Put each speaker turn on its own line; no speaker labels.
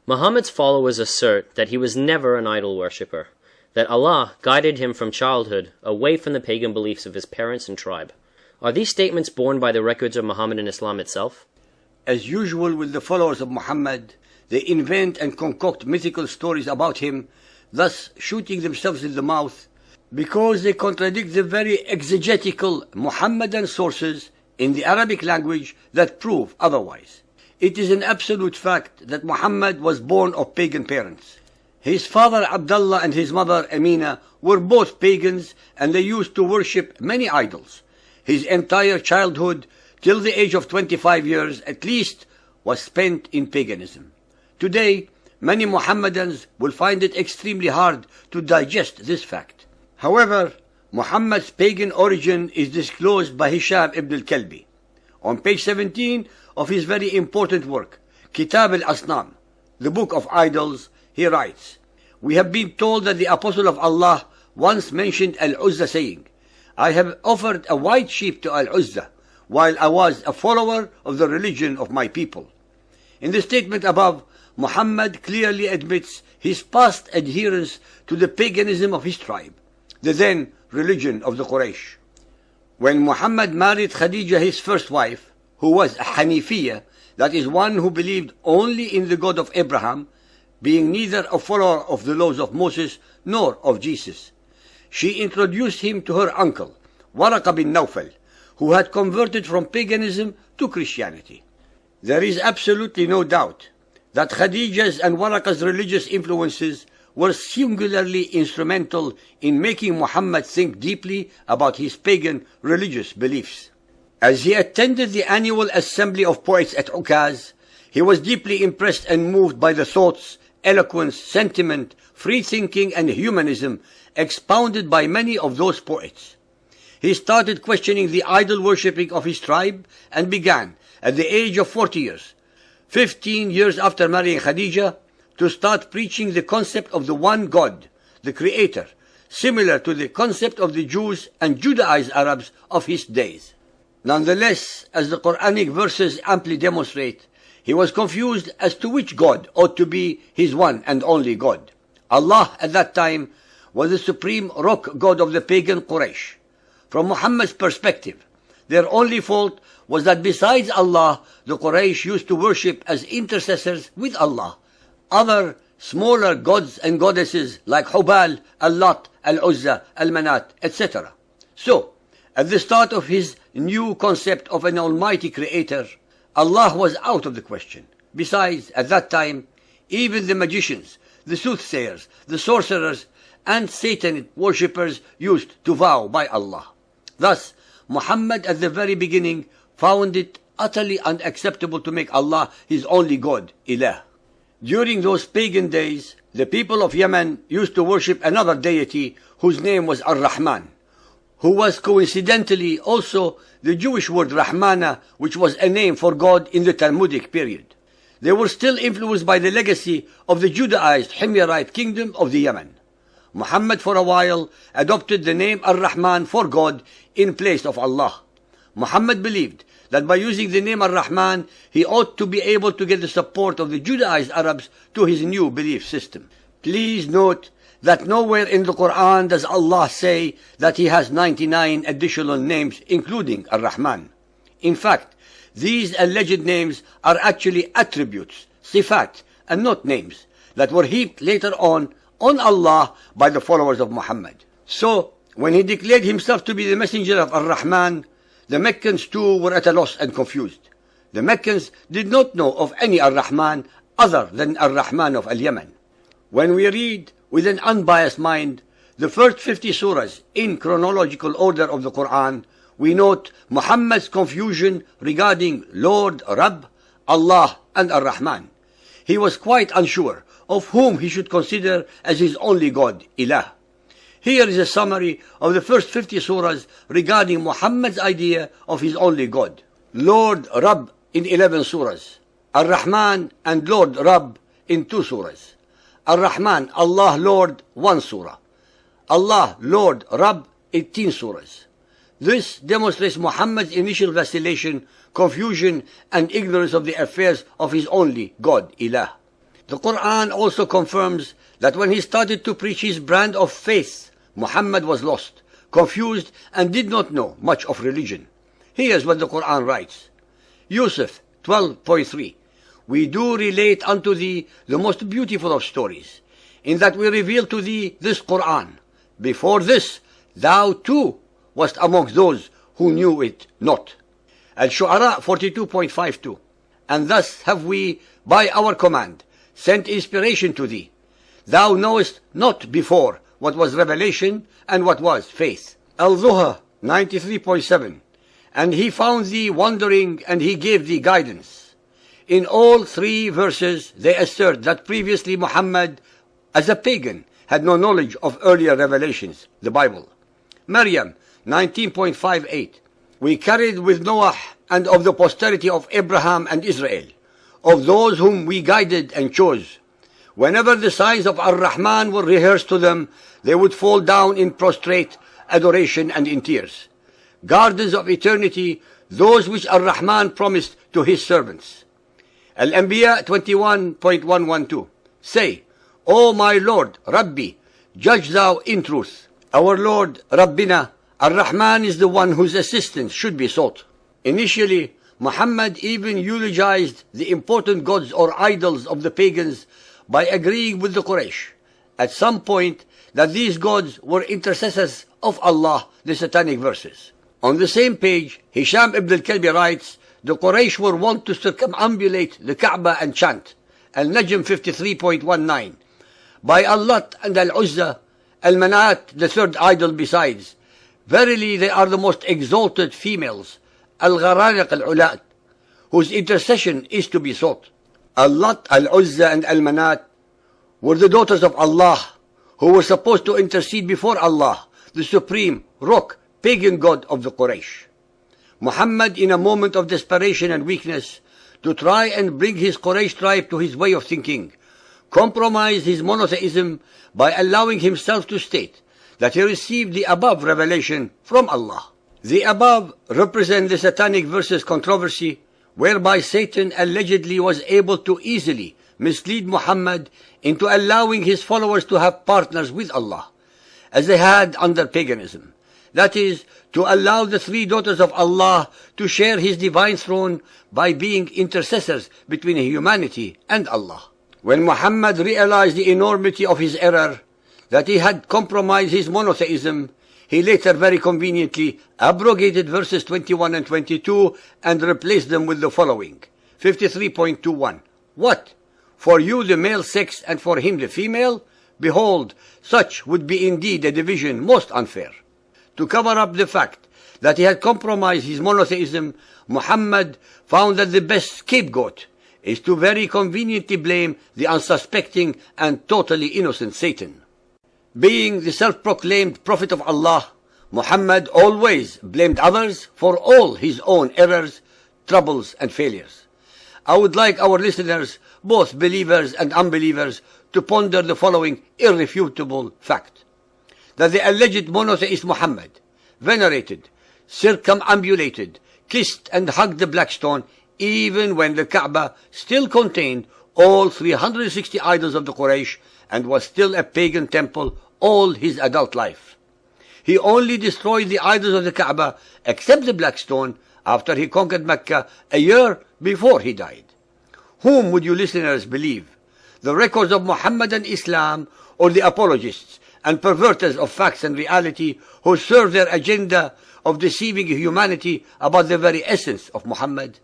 Muhammad's followers assert that he was never an idol worshipper, that Allah guided him from childhood away from the pagan beliefs of his parents and tribe. Are these statements borne by the records of Muhammadan Islam itself?
As usual with the followers of Muhammad, they invent and concoct mythical stories about him, thus shooting themselves in the mouth, because they contradict the very exegetical Muhammadan sources in the Arabic language that prove otherwise. It is an absolute fact that Muhammad was born of pagan parents. His father Abdullah and his mother Amina were both pagans, and they used to worship many idols. His entire childhood, till the age of 25 years at least, was spent in paganism. Today, many Muhammadans will find it extremely hard to digest this fact. However, Muhammad's pagan origin is disclosed by Hisham ibn al-Kalbi. On page 17 of his very important work, Kitab al-Asnam, the Book of Idols, he writes, "We have been told that the Apostle of Allah once mentioned Al-Uzza, saying, 'I have offered a white sheep to Al-Uzza, while I was a follower of the religion of my people.'" In the statement above, Muhammad clearly admits his past adherence to the paganism of his tribe, the then religion of the Quraysh. When Muhammad married Khadija, his first wife, who was a Hanifiyya, that is, one who believed only in the God of Abraham, being neither a follower of the laws of Moses nor of Jesus, she introduced him to her uncle, Waraqa bin Nawfal, who had converted from paganism to Christianity. There is absolutely no doubt that Khadija's and Waraqa's religious influences were singularly instrumental in making Muhammad think deeply about his pagan religious beliefs. As he attended the annual assembly of poets at Ukaz, he was deeply impressed and moved by the thoughts, eloquence, sentiment, free thinking, and humanism expounded by many of those poets. He started questioning the idol worshipping of his tribe and began, at the age of 40 years, 15 years after marrying Khadija, to start preaching the concept of the one God, the Creator, similar to the concept of the Jews and Judaized Arabs of his days. Nonetheless, as the Quranic verses amply demonstrate, he was confused as to which God ought to be his one and only God. Allah at that time was the supreme rock god of the pagan Quraysh. From Muhammad's perspective, their only fault was that besides Allah, the Quraysh used to worship as intercessors with Allah other smaller gods and goddesses like Hubal, Al-Lat, Al-Uzza, Al-Manat, etc. So, at the start of his new concept of an almighty creator, Allah was out of the question. Besides, at that time, even the magicians, the soothsayers, the sorcerers, and Satan worshippers used to vow by Allah. Thus, Muhammad at the very beginning found it utterly unacceptable to make Allah his only God, Ilah. During those pagan days, the people of Yemen used to worship another deity whose name was Ar-Rahman, who was coincidentally also the Jewish word Rahmana, which was a name for God in the Talmudic period. They were still influenced by the legacy of the Judaized Himyarite kingdom of the Yemen. Muhammad for a while adopted the name Ar-Rahman for God in place of Allah. Muhammad believed that by using the name Ar-Rahman, he ought to be able to get the support of the Judaized Arabs to his new belief system. Please note that nowhere in the Qur'an does Allah say that he has 99 additional names, including Ar-Rahman. In fact, these alleged names are actually attributes, sifat, and not names, that were heaped later on Allah by the followers of Muhammad. So, when he declared himself to be the messenger of Ar-Rahman, the Meccans too were at a loss and confused. The Meccans did not know of any Ar-Rahman other than Ar-Rahman of Al-Yemen. When we read with an unbiased mind the first 50 surahs in chronological order of the Qur'an, we note Muhammad's confusion regarding Lord, Rabb, Allah, and Ar-Rahman. He was quite unsure of whom he should consider as his only God, Ilah. Here is a summary of the first 50 surahs regarding Muhammad's idea of his only God. Lord, Rabb in 11 surahs. Ar-Rahman and Lord, Rabb in 2 surahs. Ar-Rahman, Allah, Lord, 1 surah. Allah, Lord, Rabb, 18 surahs. This demonstrates Muhammad's initial vacillation, confusion, and ignorance of the affairs of his only God, Ilah. The Qur'an also confirms that when he started to preach his brand of faith, Muhammad was lost, confused, and did not know much of religion. Here's what the Qur'an writes. Yusuf 12:3. We do relate unto thee the most beautiful of stories, in that we reveal to thee this Qur'an. Before this, thou too wast amongst those who knew it not. Al-Shu'ara 42.52. And thus have we, by our command, sent inspiration to thee. Thou knowest not before what was revelation and what was faith. Al-Zuha 93.7. And he found thee wandering, and he gave thee guidance. In all three verses they assert that previously Muhammad, as a pagan, had no knowledge of earlier revelations, the Bible. Maryam 19.58. We carried with Noah and of the posterity of Abraham and Israel, of those whom we guided and chose. Whenever the signs of Ar-Rahman were rehearsed to them, they would fall down in prostrate adoration and in tears. Gardens of eternity, those which Ar-Rahman promised to his servants. Al-Anbiya 21.112. Say, O my Lord, Rabbi, judge thou in truth. Our Lord, Rabbina, Ar-Rahman is the one whose assistance should be sought. Initially, Muhammad even eulogized the important gods or idols of the pagans by agreeing with the Quraysh, at some point, that these gods were intercessors of Allah, the satanic verses. On the same page, Hisham ibn al-Kalbi writes, the Quraysh were wont to circumambulate the Kaaba and chant, Al-Najm 53.19, by Allah and Al-Uzza, Al-Manat, the third idol besides. Verily they are the most exalted females, Al-Gharaniq al-Ulat, whose intercession is to be sought. Allah, Al-Uzza, and Al-Manat were the daughters of Allah, who were supposed to intercede before Allah, the supreme, rock, pagan god of the Quraysh. Muhammad, in a moment of desperation and weakness, to try and bring his Quraysh tribe to his way of thinking, compromised his monotheism by allowing himself to state that he received the above revelation from Allah. The above represent the satanic verses controversy, whereby Satan allegedly was able to easily mislead Muhammad into allowing his followers to have partners with Allah, as they had under paganism. That is, to allow the three daughters of Allah to share his divine throne by being intercessors between humanity and Allah. When Muhammad realized the enormity of his error, that he had compromised his monotheism, he later very conveniently abrogated verses 21 and 22 and replaced them with the following. 53.21. What? For you the male sex and for him the female? Behold, such would be indeed a division most unfair. To cover up the fact that he had compromised his monotheism, Muhammad found that the best scapegoat is to very conveniently blame the unsuspecting and totally innocent Satan. Being the self-proclaimed prophet of Allah, Muhammad always blamed others for all his own errors, troubles, and failures. I would like our listeners, both believers and unbelievers, to ponder the following irrefutable fact: that the alleged monotheist Muhammad venerated, circumambulated, kissed and hugged the black stone, even when the Kaaba still contained all 360 idols of the Quraysh and was still a pagan temple all his adult life. He only destroyed the idols of the Kaaba, except the black stone, after he conquered Mecca a year before he died. Whom would you listeners believe? The records of Muhammadan Islam, or the apologists and perverters of facts and reality who serve their agenda of deceiving humanity about the very essence of Muhammad?